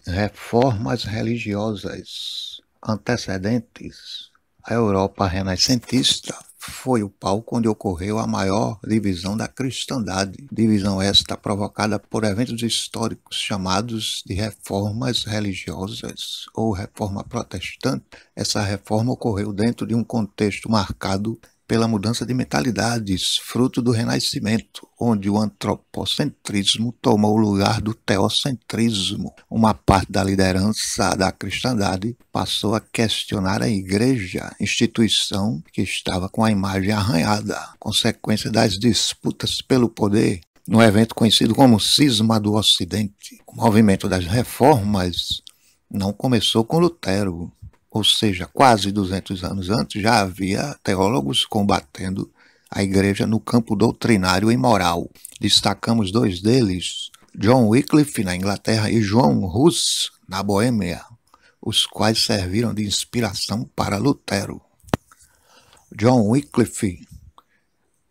Reformas religiosas antecedentes à Europa renascentista foi o palco onde ocorreu a maior divisão da cristandade. Divisão esta provocada por eventos históricos chamados de reformas religiosas ou reforma protestante. Essa reforma ocorreu dentro de um contexto marcado pela mudança de mentalidades, fruto do Renascimento, onde o antropocentrismo tomou o lugar do teocentrismo. Uma parte da liderança da cristandade passou a questionar a igreja, instituição que estava com a imagem arranhada, consequência das disputas pelo poder. No evento conhecido como Cisma do Ocidente, o movimento das reformas não começou com Lutero, ou seja, quase 200 anos antes, já havia teólogos combatendo a igreja no campo doutrinário e moral. Destacamos dois deles, John Wycliffe, na Inglaterra, e João Hus, na Boêmia, os quais serviram de inspiração para Lutero. John Wycliffe,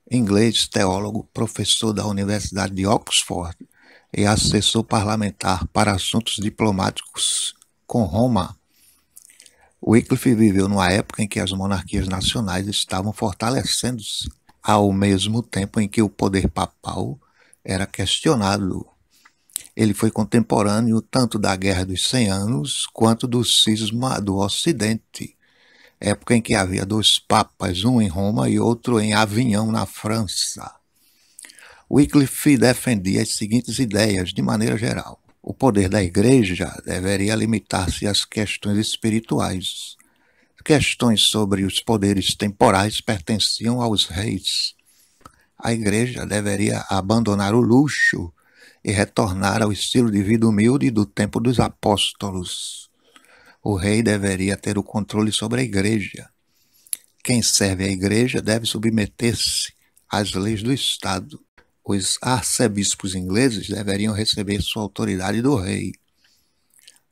inglês, teólogo, professor da Universidade de Oxford e assessor parlamentar para assuntos diplomáticos com Roma. Wycliffe viveu numa época em que as monarquias nacionais estavam fortalecendo-se, ao mesmo tempo em que o poder papal era questionado. Ele foi contemporâneo tanto da Guerra dos 100 Anos quanto do Cisma do Ocidente, época em que havia dois papas, um em Roma e outro em Avignon, na França. Wycliffe defendia as seguintes ideias, de maneira geral. O poder da igreja deveria limitar-se às questões espirituais. Questões sobre os poderes temporais pertenciam aos reis. A igreja deveria abandonar o luxo e retornar ao estilo de vida humilde do tempo dos apóstolos. O rei deveria ter o controle sobre a igreja. Quem serve a igreja deve submeter-se às leis do Estado. Os arcebispos ingleses deveriam receber sua autoridade do rei.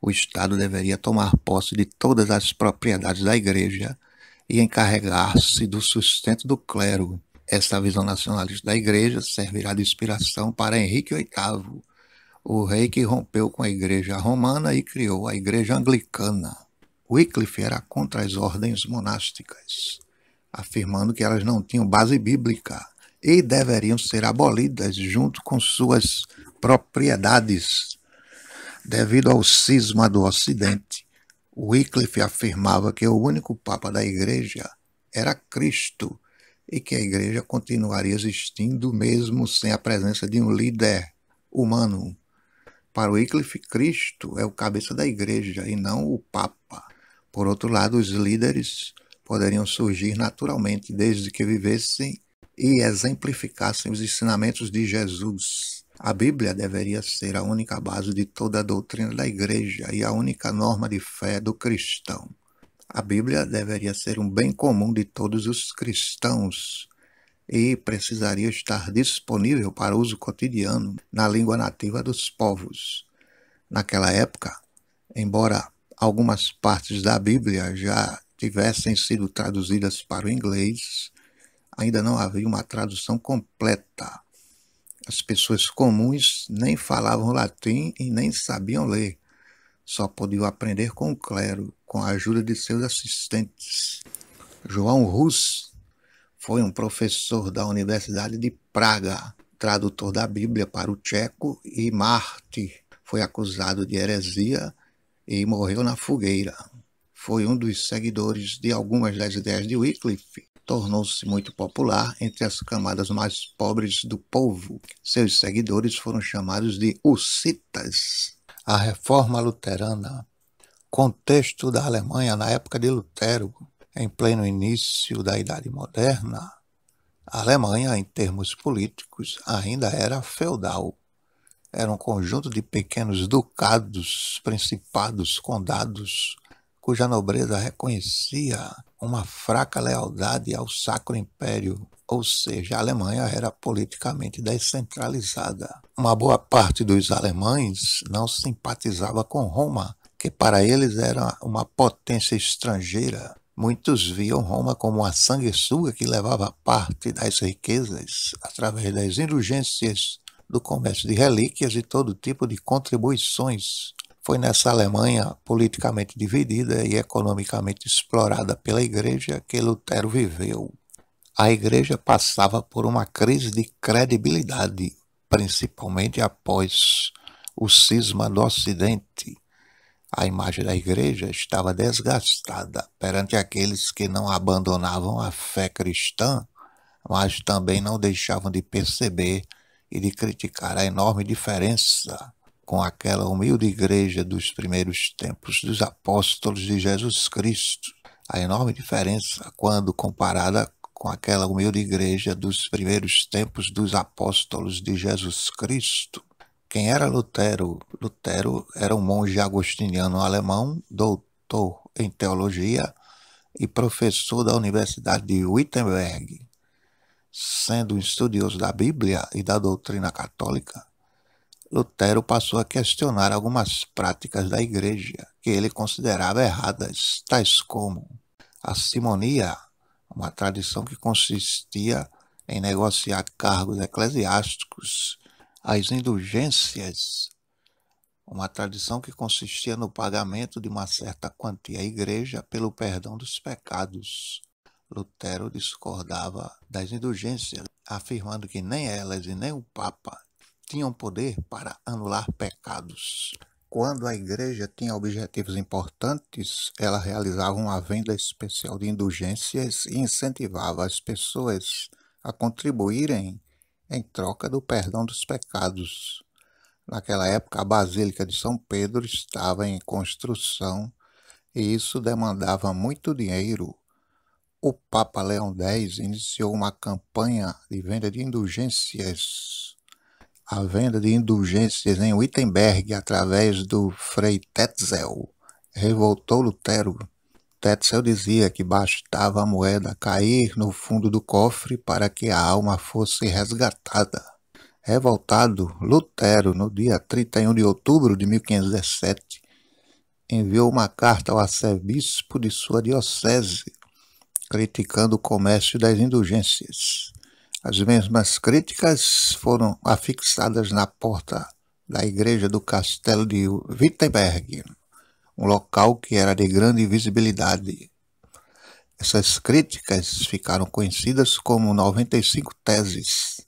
O Estado deveria tomar posse de todas as propriedades da igreja e encarregar-se do sustento do clero. Esta visão nacionalista da igreja servirá de inspiração para Henrique VIII, o rei que rompeu com a igreja romana e criou a igreja anglicana. Wycliffe era contra as ordens monásticas, afirmando que elas não tinham base bíblica e deveriam ser abolidas junto com suas propriedades. Devido ao cisma do Ocidente, Wycliffe afirmava que o único Papa da Igreja era Cristo e que a Igreja continuaria existindo mesmo sem a presença de um líder humano. Para Wycliffe, Cristo é o cabeça da Igreja e não o Papa. Por outro lado, os líderes poderiam surgir naturalmente desde que vivessem e exemplificassem os ensinamentos de Jesus. A Bíblia deveria ser a única base de toda a doutrina da igreja e a única norma de fé do cristão. A Bíblia deveria ser um bem comum de todos os cristãos e precisaria estar disponível para uso cotidiano na língua nativa dos povos. Naquela época, embora algumas partes da Bíblia já tivessem sido traduzidas para o inglês, ainda não havia uma tradução completa. As pessoas comuns nem falavam latim e nem sabiam ler. Só podiam aprender com o clero, com a ajuda de seus assistentes. João Hus foi um professor da Universidade de Praga, tradutor da Bíblia para o tcheco e mártir. Foi acusado de heresia e morreu na fogueira. Foi um dos seguidores de algumas das ideias de Wycliffe. Tornou-se muito popular entre as camadas mais pobres do povo. Seus seguidores foram chamados de hussitas. A Reforma Luterana, contexto da Alemanha na época de Lutero, em pleno início da Idade Moderna. A Alemanha, em termos políticos, ainda era feudal. Era um conjunto de pequenos ducados, principados, condados, cuja nobreza reconhecia uma fraca lealdade ao Sacro Império, ou seja, a Alemanha era politicamente descentralizada. Uma boa parte dos alemães não simpatizava com Roma, que para eles era uma potência estrangeira. Muitos viam Roma como uma sanguessuga que levava parte das riquezas através das indulgências do comércio de relíquias e todo tipo de contribuições. Foi nessa Alemanha politicamente dividida e economicamente explorada pela Igreja que Lutero viveu. A Igreja passava por uma crise de credibilidade, principalmente após o cisma do Ocidente. A imagem da Igreja estava desgastada perante aqueles que não abandonavam a fé cristã, mas também não deixavam de perceber e de criticar a enorme diferença com aquela humilde igreja dos primeiros tempos dos apóstolos de Jesus Cristo. A enorme diferença quando comparada com aquela humilde igreja dos primeiros tempos dos apóstolos de Jesus Cristo. Quem era Lutero? Lutero era um monge agostiniano alemão, doutor em teologia e professor da Universidade de Wittenberg. Sendo um estudioso da Bíblia e da doutrina católica, Lutero passou a questionar algumas práticas da Igreja que ele considerava erradas, tais como a simonia, uma tradição que consistia em negociar cargos eclesiásticos, as indulgências, uma tradição que consistia no pagamento de uma certa quantia à Igreja pelo perdão dos pecados. Lutero discordava das indulgências, afirmando que nem elas e nem o Papa tinham poder para anular pecados. Quando a Igreja tinha objetivos importantes, ela realizava uma venda especial de indulgências e incentivava as pessoas a contribuírem em troca do perdão dos pecados. Naquela época, a Basílica de São Pedro estava em construção e isso demandava muito dinheiro. O Papa Leão X iniciou uma campanha de venda de indulgências. A venda de indulgências em Wittenberg através do Frei Tetzel revoltou Lutero. Tetzel dizia que bastava a moeda cair no fundo do cofre para que a alma fosse resgatada. Revoltado, Lutero, no dia 31 de outubro de 1517, enviou uma carta ao arcebispo de sua diocese, criticando o comércio das indulgências. As mesmas críticas foram afixadas na porta da igreja do castelo de Wittenberg, um local que era de grande visibilidade. Essas críticas ficaram conhecidas como 95 teses.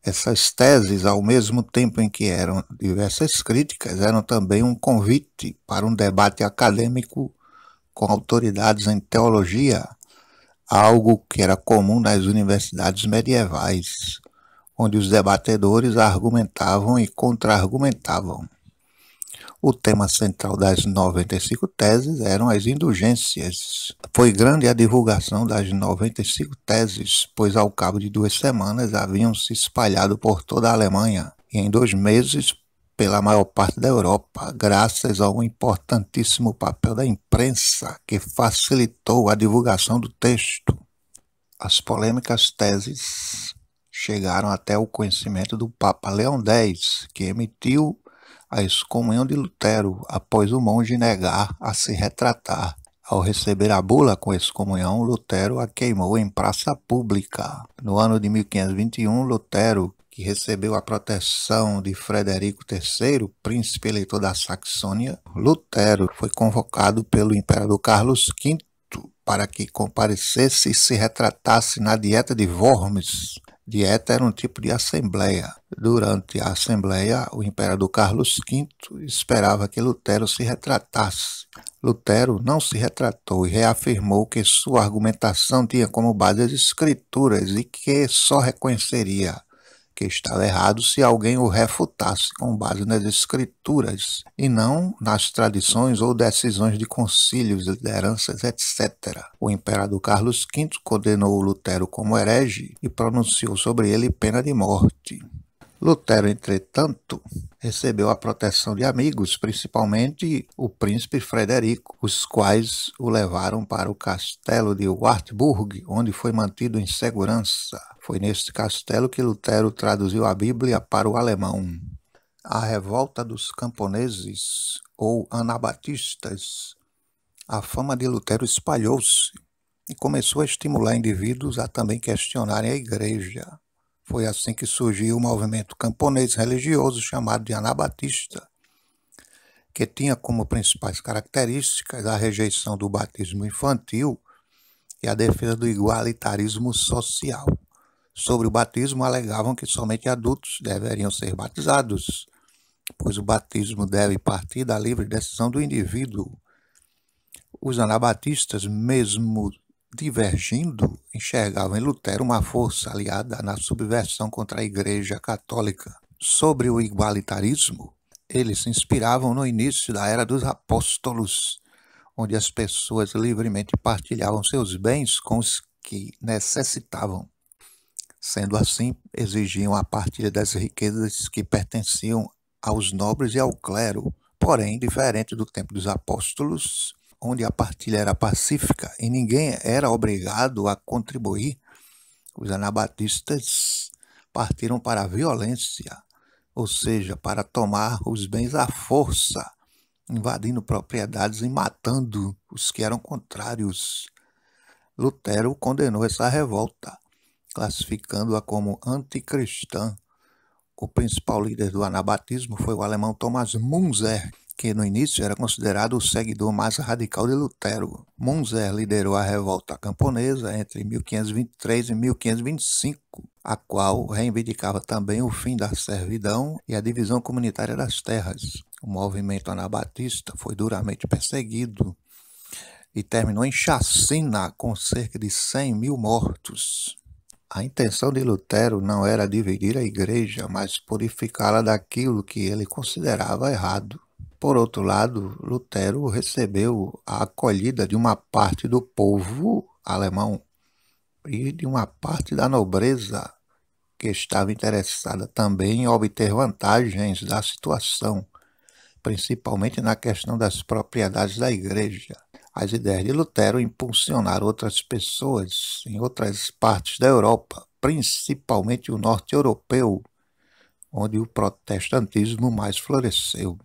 Essas teses, ao mesmo tempo em que eram diversas críticas, eram também um convite para um debate acadêmico com autoridades em teologia, algo que era comum nas universidades medievais, onde os debatedores argumentavam e contra-argumentavam. O tema central das 95 teses eram as indulgências. Foi grande a divulgação das 95 teses, pois ao cabo de 2 semanas haviam se espalhado por toda a Alemanha e em 2 meses pela maior parte da Europa, graças a um importantíssimo papel da imprensa que facilitou a divulgação do texto. As polêmicas teses chegaram até o conhecimento do Papa Leão X, que emitiu a excomunhão de Lutero após o monge negar a se retratar. Ao receber a bula com excomunhão, Lutero a queimou em praça pública. No ano de 1521, Lutero, que recebeu a proteção de Frederico III, príncipe eleitor da Saxônia, Lutero foi convocado pelo imperador Carlos V para que comparecesse e se retratasse na Dieta de Worms. Dieta era um tipo de assembleia. Durante a assembleia, o imperador Carlos V esperava que Lutero se retratasse. Lutero não se retratou e reafirmou que sua argumentação tinha como base as escrituras e que só reconheceria que estava errado se alguém o refutasse com base nas escrituras e não nas tradições ou decisões de concílios, lideranças, etc. O imperador Carlos V condenou Lutero como herege e pronunciou sobre ele pena de morte. Lutero, entretanto, recebeu a proteção de amigos, principalmente o príncipe Frederico, os quais o levaram para o castelo de Wartburg, onde foi mantido em segurança. Foi neste castelo que Lutero traduziu a Bíblia para o alemão. A revolta dos camponeses, ou anabatistas. A fama de Lutero espalhou-se e começou a estimular indivíduos a também questionarem a igreja. Foi assim que surgiu o movimento camponês religioso chamado de Anabatista. que tinha como principais características a rejeição do batismo infantil e a defesa do igualitarismo social. Sobre o batismo, alegavam que somente adultos deveriam ser batizados, pois o batismo deve partir da livre decisão do indivíduo. Os anabatistas, mesmo divergindo, enxergavam em Lutero uma força aliada na subversão contra a Igreja Católica. Sobre o igualitarismo, eles se inspiravam no início da Era dos Apóstolos, onde as pessoas livremente partilhavam seus bens com os que necessitavam. Sendo assim, exigiam a partilha das riquezas que pertenciam aos nobres e ao clero. Porém, diferente do tempo dos apóstolos, onde a partilha era pacífica e ninguém era obrigado a contribuir, os anabatistas partiram para a violência, ou seja, para tomar os bens à força, invadindo propriedades e matando os que eram contrários. Lutero condenou essa revolta, classificando-a como anticristã. O principal líder do anabatismo foi o alemão Thomas Müntzer, que no início era considerado o seguidor mais radical de Lutero. Müntzer liderou a revolta camponesa entre 1523 e 1525, a qual reivindicava também o fim da servidão e a divisão comunitária das terras. O movimento anabatista foi duramente perseguido e terminou em chacina, com cerca de 100.000 mortos. A intenção de Lutero não era dividir a igreja, mas purificá-la daquilo que ele considerava errado. Por outro lado, Lutero recebeu a acolhida de uma parte do povo alemão e de uma parte da nobreza que estava interessada também em obter vantagens da situação, principalmente na questão das propriedades da igreja. As ideias de Lutero impulsionaram outras pessoas em outras partes da Europa, principalmente o norte europeu, onde o protestantismo mais floresceu.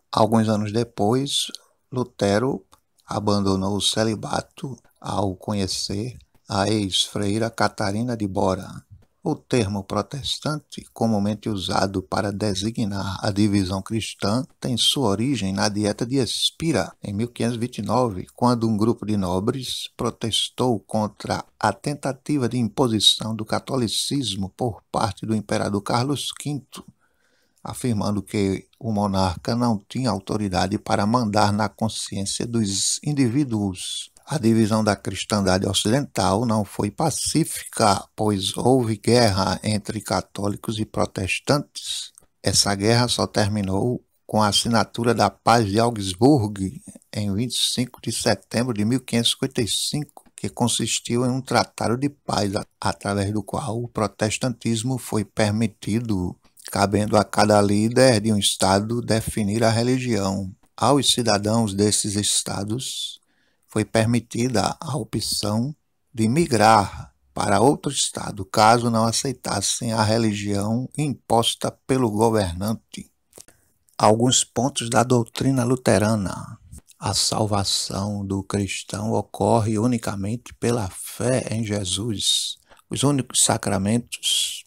Alguns anos depois, Lutero abandonou o celibato ao conhecer a ex-freira Catarina de Bora. O termo protestante, comumente usado para designar a divisão cristã, tem sua origem na Dieta de Espira, em 1529, quando um grupo de nobres protestou contra a tentativa de imposição do catolicismo por parte do imperador Carlos V, afirmando que o monarca não tinha autoridade para mandar na consciência dos indivíduos. A divisão da cristandade ocidental não foi pacífica, pois houve guerra entre católicos e protestantes. Essa guerra só terminou com a assinatura da Paz de Augsburg, em 25 de setembro de 1555, que consistiu em um tratado de paz, através do qual o protestantismo foi permitido, cabendo a cada líder de um estado definir a religião. Aos cidadãos desses estados foi permitida a opção de migrar para outro estado, caso não aceitassem a religião imposta pelo governante. Alguns pontos da doutrina luterana. A salvação do cristão ocorre unicamente pela fé em Jesus. Os únicos sacramentos,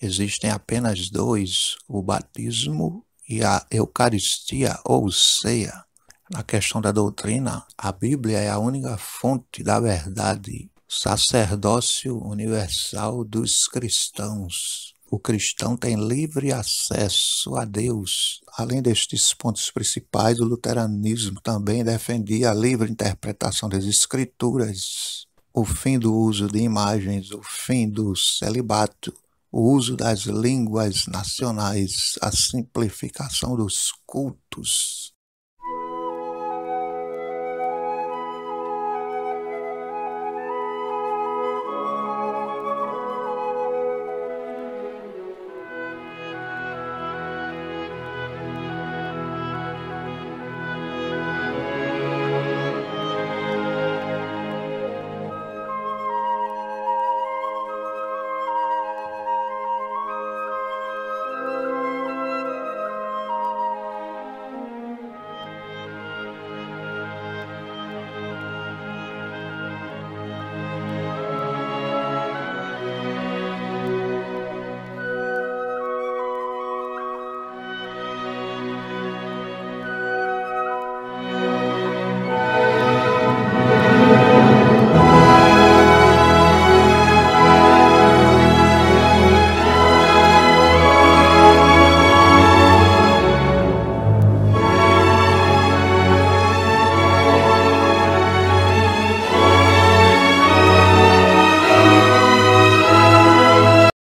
existem apenas dois, o batismo e a Eucaristia ou ceia. Na questão da doutrina, a Bíblia é a única fonte da verdade, sacerdócio universal dos cristãos. O cristão tem livre acesso a Deus. Além destes pontos principais, o luteranismo também defendia a livre interpretação das Escrituras, o fim do uso de imagens, o fim do celibato, o uso das línguas nacionais, a simplificação dos cultos.